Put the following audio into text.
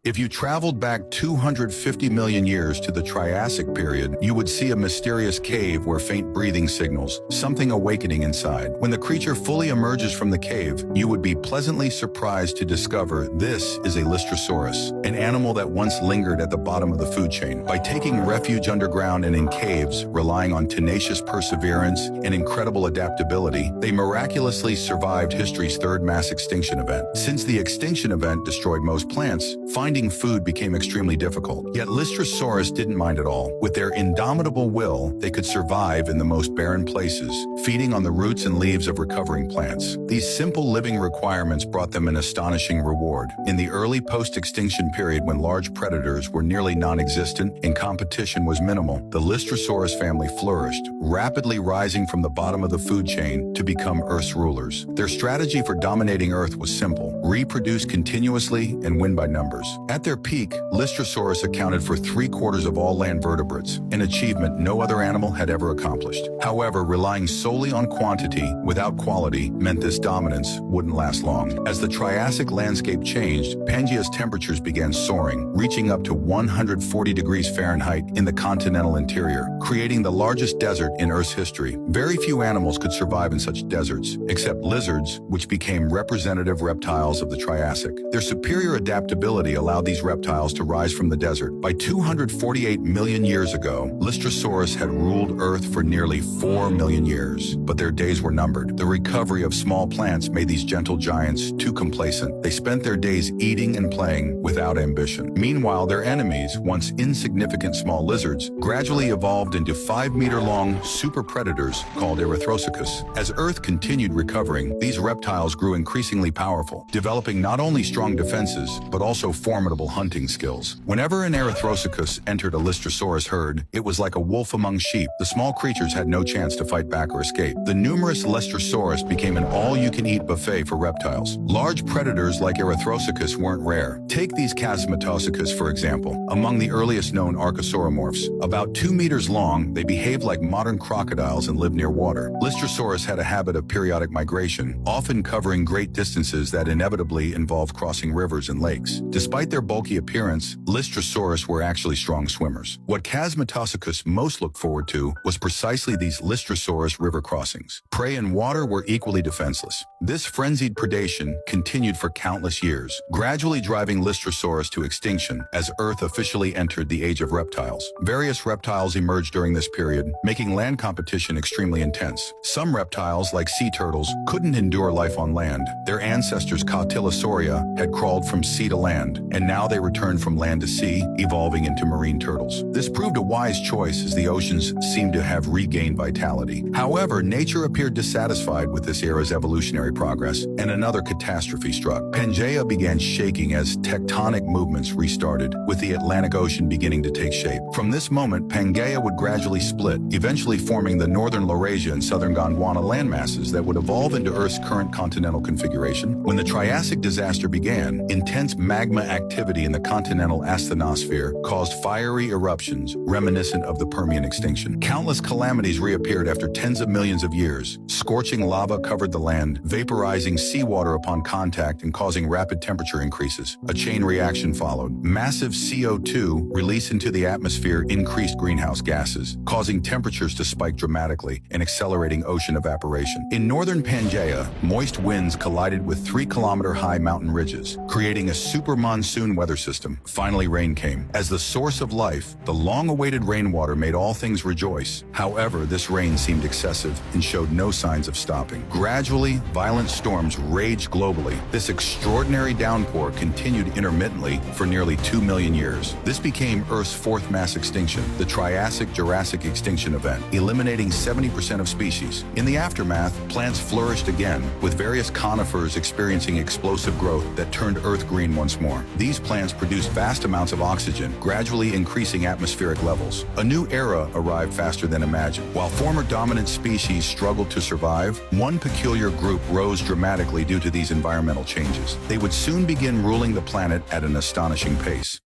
If you traveled back 250 million years to the Triassic period, you would see a mysterious cave where faint breathing signals something awakening inside. When the creature fully emerges from the cave, you would be pleasantly surprised to discover this is a Lystrosaurus, an animal that once lingered at the bottom of the food chain. By taking refuge underground and in caves, relying on tenacious perseverance and incredible adaptability, they miraculously survived history's third mass extinction event. Since the extinction event destroyed most plants, finding food became extremely difficult. Yet Lystrosaurus didn't mind at all. With their indomitable will, they could survive in the most barren places, feeding on the roots and leaves of recovering plants. These simple living requirements brought them an astonishing reward. In the early post-extinction period, when large predators were nearly non-existent and competition was minimal, the Lystrosaurus family flourished, rapidly rising from the bottom of the food chain to become Earth's rulers. Their strategy for dominating Earth was simple: reproduce continuously and win by numbers. At their peak, Lystrosaurus accounted for 3/4 of all land vertebrates, an achievement no other animal had ever accomplished. However, relying solely on quantity without quality meant this dominance wouldn't last long. As the Triassic landscape changed, Pangaea's temperatures began soaring, reaching up to 140 degrees Fahrenheit in the continental interior, creating the largest desert in Earth's history. Very few animals could survive in such deserts, except lizards, which became representative reptiles of the Triassic. Their superior adaptability allowed these reptiles to rise from the desert. By 248 million years ago, Lystrosaurus had ruled Earth for nearly 4 million years, but their days were numbered. The recovery of small plants made these gentle giants too complacent. They spent their days eating and playing without ambition. Meanwhile, their enemies, once insignificant small lizards, gradually evolved into 5-meter-long super predators called Erythrosuchus. As Earth continued recovering, these reptiles grew increasingly powerful, developing not only strong defenses, but also formidable hunting skills. Whenever an Erythrosuchus entered a Lystrosaurus herd, it was like a wolf among sheep. The small creatures had no chance to fight back or escape. The numerous Lystrosaurus became an all-you-can-eat buffet for reptiles. Large predators like Erythrosuchus weren't rare. Take these Chasmatosuchus, for example. Among the earliest known archosauromorphs, about 2 meters long, they behaved like modern crocodiles and lived near water. Lystrosaurus had a habit of periodic migration, often covering great distances that inevitably involved crossing rivers and lakes. Despite their bulky appearance, Lystrosaurus were actually strong swimmers. What Chasmatosuchus most looked forward to was precisely these Lystrosaurus river crossings. Prey and water were equally defenseless. This frenzied predation continued for countless years, gradually driving Lystrosaurus to extinction as Earth officially entered the age of reptiles. Various reptiles emerged during this period, making land competition extremely intense. Some reptiles, like sea turtles, couldn't endure life on land. Their ancestors Cautylosauria had crawled from sea to land, and now they returned from land to sea, evolving into marine turtles. This proved a wise choice as the oceans seemed to have regained vitality. However, nature appeared dissatisfied with this era's evolutionary progress, and another catastrophe struck. Pangaea began shaking as tectonic movements restarted, with the Atlantic Ocean beginning to take shape. From this moment, Pangaea would gradually split, eventually forming the northern Laurasia and southern Gondwana landmasses that would evolve into Earth's current continental configuration. When the Triassic disaster began, intense magma activity in the continental asthenosphere caused fiery eruptions reminiscent of the Permian extinction. Countless calamities reappeared after tens of millions of years. Scorching lava covered the land, vaporizing seawater upon contact and causing rapid temperature increases. A chain reaction followed. Massive CO2 released into the atmosphere increased greenhouse gases, causing temperatures to spike dramatically and accelerating ocean evaporation. In northern Pangaea, moist winds collided with 3-kilometer-high mountain ridges, creating a super monsoon weather system. Finally, rain came. As the source of life, the long-awaited rainwater made all things rejoice. However, this rain seemed excessive and showed no signs of stopping. Gradually, violent storms raged globally. This extraordinary downpour continued intermittently for nearly 2 million years. This became Earth's fourth mass extinction, the Triassic-Jurassic extinction event, eliminating 70% of species. In the aftermath, plants flourished again, with various conifers experiencing explosive growth that turned Earth green once more. These plants produced vast amounts of oxygen, gradually increasing atmospheric levels. A new era arrived faster than imagined. While former dominant species struggled to survive, one peculiar group rose dramatically due to these environmental changes. They would soon begin ruling the planet at an astonishing pace.